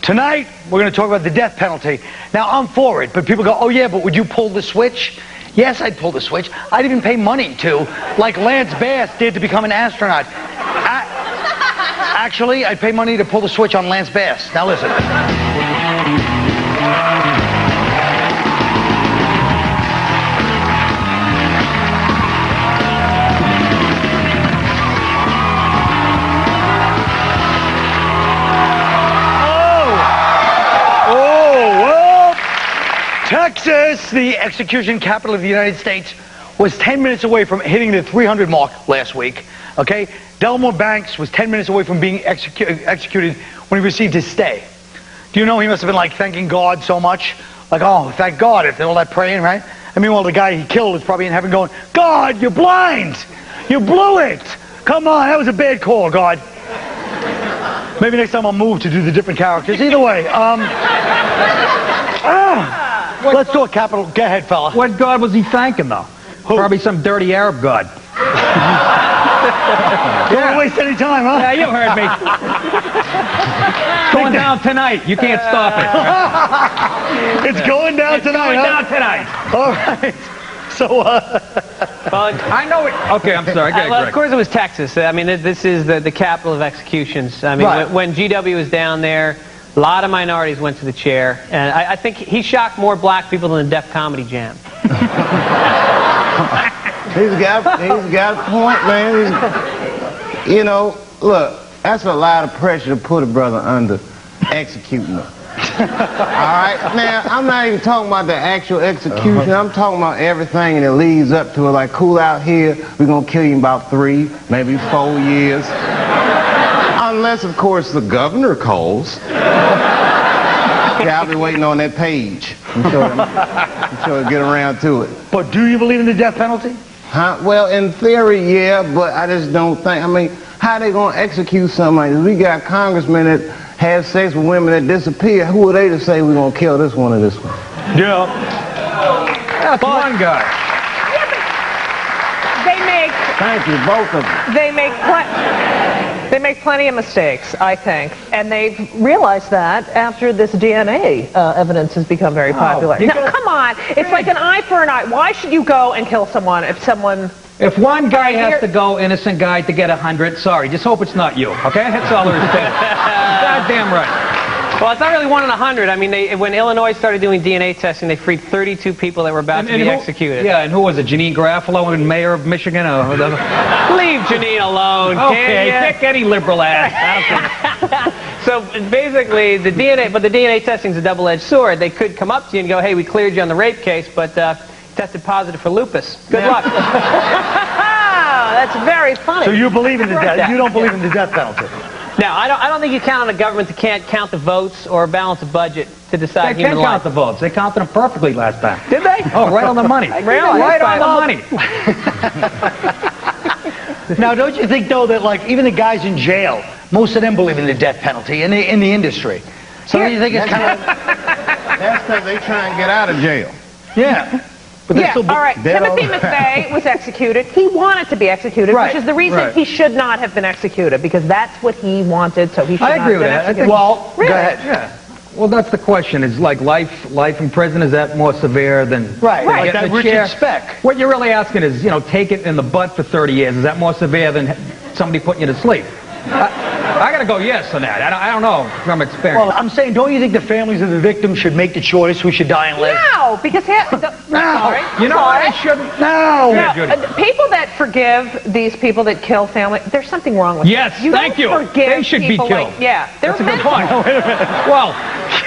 Tonight, we're going to talk about the death penalty. Now, I'm for it, but people go, oh yeah, but would you pull the switch? Yes, I'd pull the switch. I'd even pay money to, like Lance Bass did to become an astronaut. Actually, I'd pay money to pull the switch on Lance Bass. Now listen. Texas, the execution capital of the United States, was 10 minutes away from hitting the 300 mark last week. Okay? Delmore Banks was 10 minutes away from being executed when he received his stay. Do you know he must have been like thanking God so much? Like, oh, thank God, after all that praying, right? And meanwhile, the guy he killed is probably in heaven going, God, you're blind! You blew it! Come on, that was a bad call, God. Maybe next time I'll move to do the different characters. Either way, let's talk capital. Go ahead, fella. What God was he thanking, though? Who? Probably some dirty Arab god. Don't waste any time, huh? Yeah, you heard me. Going down tonight. You can't stop it. It's going down tonight, going huh? down tonight. All right. So, I know it. Okay, I'm sorry. Well, of course it was Texas. I mean, this is the capital of executions. I mean, right. when GW was down there, a lot of minorities went to the chair, and I think he shocked more black people than the Def Comedy Jam. He's got a point, man. You know, look, that's a lot of pressure to put a brother under executing him. All right? Now, I'm not even talking about the actual execution. I'm talking about everything that leads up to it. Like, cool out here, we're going to kill you in about 3, maybe 4 years. Unless, of course, the governor calls. Yeah, I'll be waiting on that page. I'm sure he'll get around to it. but do you believe in the death penalty? Huh? Well, in theory, yeah, but I just don't think. I mean, how they gonna execute somebody? We got congressmen that have sex with women that disappear. Who are they to say we're gonna kill this one or this one? Yeah. That's one guy. They make. Thank you, both of them. They make plenty of mistakes, I think, and they've realized that after this DNA evidence has become very popular. Now, come on, it's like an eye for an eye. Why should you go and kill someone if someone... If one guy has to go, innocent guy, to get 100, sorry, just hope it's not you, okay? That's all there is to it. Goddamn right. Well, it's not really 1 in 100. I mean, when Illinois started doing DNA testing, they freed 32 people that were about to be executed. Yeah, and who was it? Janine Garofalo, and mayor of Michigan? Leave Janine alone, okay, can pick any liberal ass. So basically, the DNA testing is a double-edged sword. They could come up to you and go, hey, we cleared you on the rape case, but tested positive for lupus. Good luck. That's very funny. So you believe in the death? You don't believe in the death penalty? Now, I don't think you count on a government that can't count the votes or balance a budget to decide They human can life. count the votes. They counted them perfectly last time. Did they? Oh, right on the money. Really? Right on the money. Now, don't you think, though, that, like, even the guys in jail, most of them believe in the death penalty in the industry. So don't you think it's kind of... That's because they try and get out of jail. Yeah. But Yeah, all right. Timothy McVeigh was executed. He wanted to be executed, Right, which is the reason he should not have been executed, because that's what he wanted, so he should I not agree have with been that. I executed. think- Well, Really? go ahead. Yeah. Well, that's the question. Is like life in prison, is that more severe than... Right, like getting that the Richard chair? Speck. What you're really asking is, you know, take it in the butt for 30 years. Is that more severe than somebody putting you to sleep? I got to go yes on that. I don't know from experience. Well, I'm saying, don't you think the families of the victims should make the choice who should die and live? No, because sorry. you know what? I shouldn't. No! No, Judy. people that forgive these people that kill family, there's something wrong with Yes, them. thank you. Don't forgive They should be people killed. Like, yeah, they're That's a good mental. point. Well,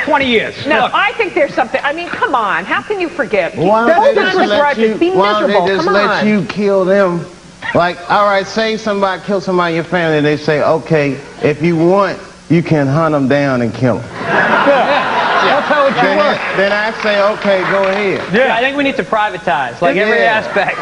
20 years. No, Look, I think there's something. I mean, come on. How can you forgive? Why don't Hold they on just to let grudges. you? Be Why don't miserable. they just Come let on. you kill them? Like, all right, say somebody killed somebody in your family, and they say, okay, if you want, you can hunt them down and kill them. that's how it should work. Then I say, okay, go ahead. Yeah, I think we need to privatize, like every aspect.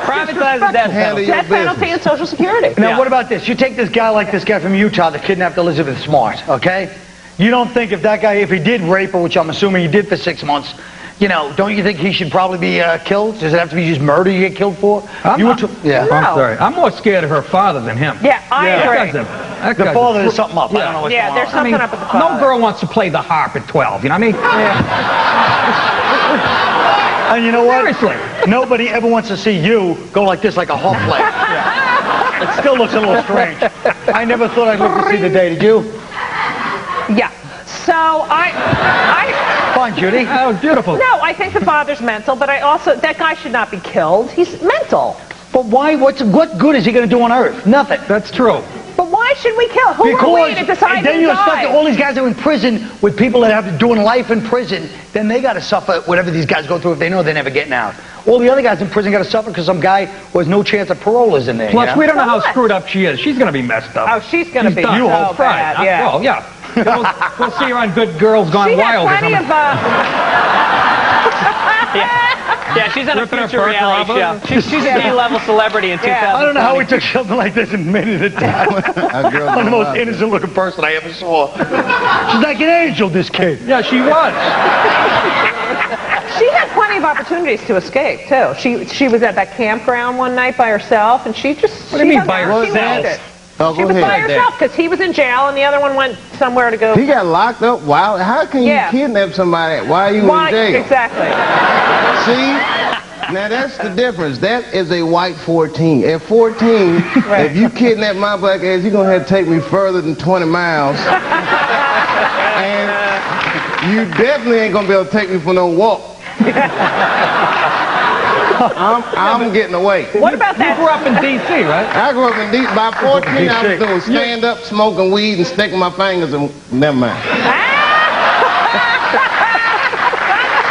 Privatize the death penalty. Death penalty and Social Security. Now, what about this? You take this guy like this guy from Utah that kidnapped Elizabeth Smart, okay? You don't think if that guy, if he did rape her, which I'm assuming he did for 6 months, you know, don't you think he should probably be killed? Does it have to be just murder you get killed for? Yeah. I'm sorry. I'm more scared of her father than him. Yeah, I agree. The father is something up. I don't know what's going on. There's something up with the father. No girl wants to play the harp at 12, you know what I mean? Yeah. And you know what? Seriously. Nobody ever wants to see you go like this, like a harp player. It still looks a little strange. I never thought I'd live to see the day, did you? Yeah. So I Fine, Judy. Oh, beautiful. No, I think the father's mental, but that guy should not be killed. He's mental. But why? What good is he going to do on Earth? Nothing. That's true. But why should we kill? Who are we to decide then who you're stuck. dies? All these guys are in prison with people that have doing life in prison. Then they got to suffer whatever these guys go through if they know they're never getting out. All the other guys in prison got to suffer because some guy who has no chance of parole is in there. Plus, we don't know how what? screwed up she is. She's going to be messed up. Oh, she's going to be done. so You hope. bad. Right. Yeah. Well, yeah. We'll see her on Good Girls Gone She Wild had or plenty something. of. Yeah, she's on a Ripping her future perk reality off. show. She's a D-level celebrity in 2000. I don't know how we took something like this and made it a dad. I'm the most innocent-looking person I ever saw. She's like an angel, this kid. Yeah, she was. She had plenty of opportunities to escape too. She was at that campground one night by herself, and she just. What do you mean by herself? She loved it. Oh, She go was by ahead. herself because he was in jail, and the other one went somewhere to go. He got locked up. Wow. How can you kidnap somebody? Why are you Why? in jail? Exactly. See? Now that's the difference. That is a white 14. At 14, if you kidnap my black ass, you're going to have to take me further than 20 miles. And you definitely ain't going to be able to take me for no walk. I'm getting away. What about that? You grew up in D.C., right? I grew up in D.C. By 14, I was doing stand-up, smoking weed, and sticking my fingers in. Never mind.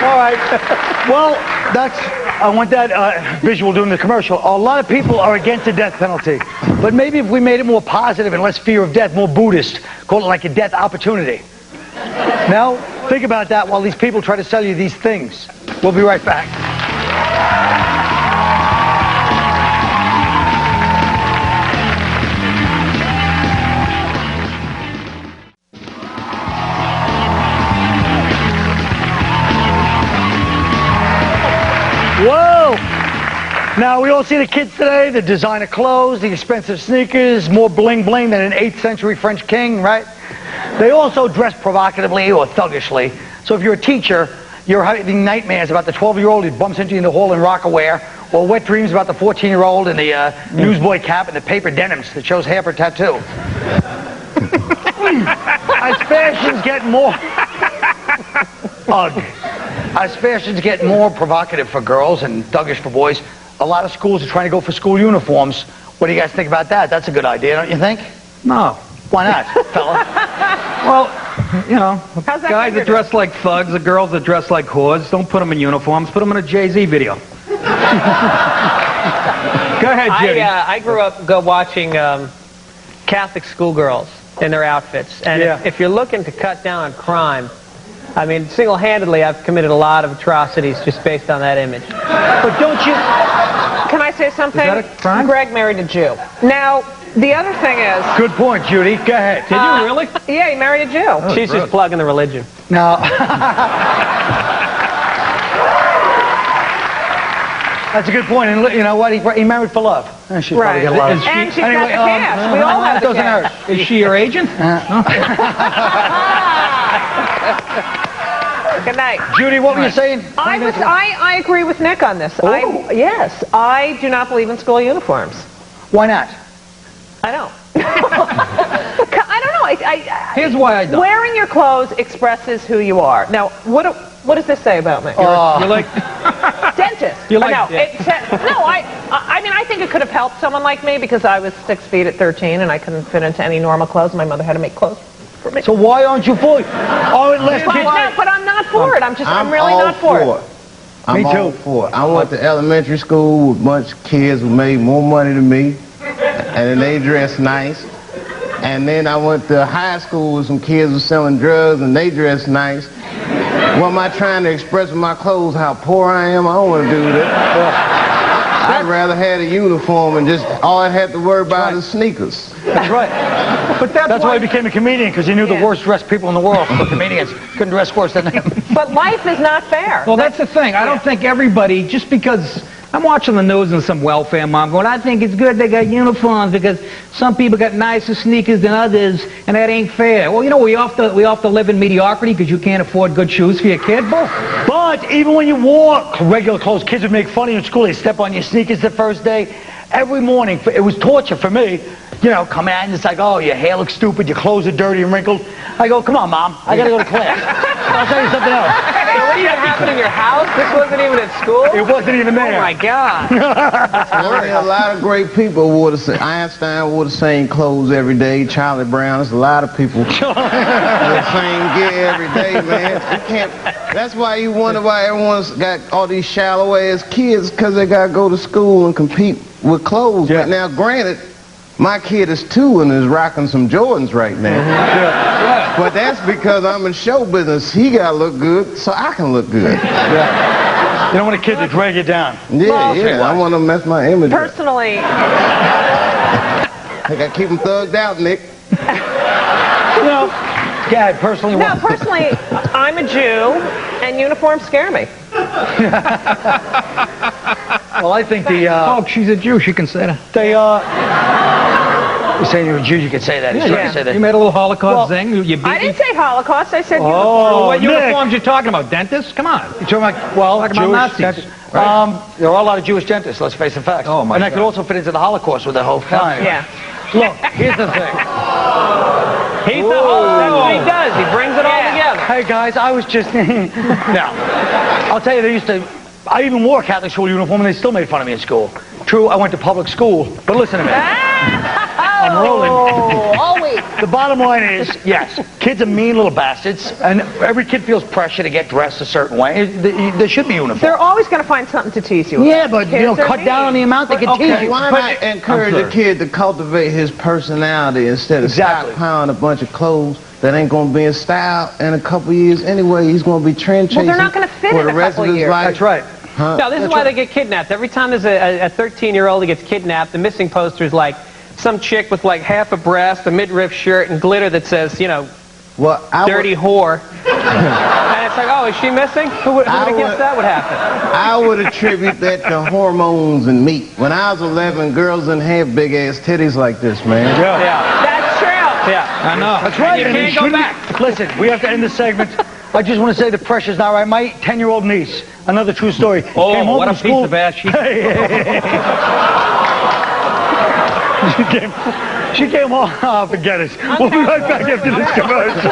All right. Well, I want that visual doing the commercial. A lot of people are against the death penalty. But maybe if we made it more positive and less fear of death, more Buddhist, call it like a death opportunity. Now, think about that while these people try to sell you these things. We'll be right back. Whoa! Now, we all see the kids today, the designer clothes, the expensive sneakers, more bling-bling than an 8th century French king, right? They also dress provocatively or thuggishly. So if you're a teacher, you're having nightmares about the 12-year-old who bumps into you in the hall in Rockaware, or wet dreams about the 14-year-old in the newsboy cap and the paper denims that shows half her tattoo. As fashions get more... As fashions get more provocative for girls and thuggish for boys, a lot of schools are trying to go for school uniforms. What do you guys think about that? That's a good idea, don't you think? No. Why not, fella? Well, you know, How's that guys that dress like thugs, the girls that dress like whores, don't put them in uniforms, put them in a Jay-Z video. Go ahead, Judy. I grew up watching Catholic schoolgirls in their outfits. And if you're looking to cut down on crime, I mean, single-handedly, I've committed a lot of atrocities just based on that image. But don't you... Can I say something? Is that a crime? Greg married a Jew. Now, the other thing is... Good point, Judy. Go ahead. Did you really? Yeah, he married a Jew. Oh, She's just plugging the religion. Now... That's a good point. And you know what? He married for love. She's probably got a lot of... And she's got the cash. We all have the doesn't cash. hurt. Is she your agent? Good night. Judy, what were you saying? I agree with Nick on this. Yes, I do not believe in school uniforms. Why not? I don't. I don't know. Here's why I don't. Wearing your clothes expresses who you are. Now, what does this say about me? You're like... Dentist. You like no, I mean, I think it could have helped someone like me because I was 6 feet at 13 and I couldn't fit into any normal clothes. My mother had to make clothes for me. So why aren't you for it? Oh, But I'm not for it. I'm really not for it. I'm all for it. I went to elementary school with a bunch of kids who made more money than me, and then they dressed nice. And then I went to high school with some kids who were selling drugs, and they dressed nice. What am I trying to express with my clothes? How poor I am? I don't want to do that. I'd rather have a uniform and just all I had to worry about is sneakers. That's right. But that's why he became a comedian, because he knew the worst dressed people in the world were comedians. Couldn't dress worse than them. But life is not fair. Well, that's the thing. I don't think everybody, just because I'm watching the news and some welfare mom going, I think it's good they got uniforms because some people got nicer sneakers than others, and that ain't fair. Well, you know, we have to live in mediocrity because you can't afford good shoes for your kid. But even when you wore regular clothes, kids would make fun of you in school. They step on your sneakers the first day. Every morning, it was torture for me. You know, come out and it's like, oh, your hair looks stupid, your clothes are dirty and wrinkled. I go, come on, Mom, I gotta go to class. I'll tell you something else. So what, that happened in your house? This wasn't even at school? It wasn't even there. Oh, my God. A lot of great people wore the same. Einstein wore the same clothes every day. Charlie Brown, there's a lot of people wear the same gear every day, man. You can't. That's why you wonder why everyone's got all these shallow-ass kids, because they got to go to school and compete with clothes. Yeah. But now, granted, my kid is 2 and is rocking some Jordans right now. Yeah. But that's because I'm in show business. He got to look good, so I can look good. Yeah. You don't want a kid to drag you down. Yeah, I want to mess my image up. Personally, I got to keep them thugged out, Nick. No. Yeah, personally. no, personally, I'm a Jew, and uniforms scare me. Well, I think the... Oh, she's a Jew. She can say that. You're saying you're a Jew, you could say that. Yeah. Say that. You made a little Holocaust thing. You beat I didn't say Holocaust. I said Oh, What Nick. uniforms you talking about? Dentists? Come on. You're talking about, well, Talking about Jewish Nazis, dentists. right? There are a lot of Jewish dentists, let's face the facts. Oh, my And that God. could also fit into the Holocaust with the whole time. Yeah. Look, here's the thing. That's what he does. He brings it all together. Hey, guys, I was just... Now, I'll tell you, they used to... I even wore a Catholic school uniform, and they still made fun of me in school. True, I went to public school, but listen to me. I'm rolling. Always. The bottom line is, yes, kids are mean little bastards, and every kid feels pressure to get dressed a certain way. There should be uniforms. They're always going to find something to tease you Yeah, about. but, you know, Kids are cut down on the mean. amount they can tease you. Why not encourage a kid to cultivate his personality instead of Exactly. stockpiling a bunch of clothes that ain't going to be in style in a couple years anyway? He's going to be trend chasing Well, they're not going to fit for in the a rest couple of his years. life. That's right. Huh? No, this is why they get kidnapped. Every time there's a 13-year-old that gets kidnapped, the missing poster is like some chick with like half a breast, a midriff shirt, and glitter that says, you know, Well, dirty whore. And it's like, oh, is she missing? Who would have guessed that would happen? I would attribute that to hormones and meat. When I was 11, girls didn't have big-ass titties like this, man. Yeah. That's true. Yeah. I know. That's right. You and can't they go shouldn't- back. Listen, we have to end this segment. I just want to say the pressure's not right. My 10-year-old niece, another true story, came home what a from school. piece of ass she She came home. Oh, forget it. We'll be right back after this commercial.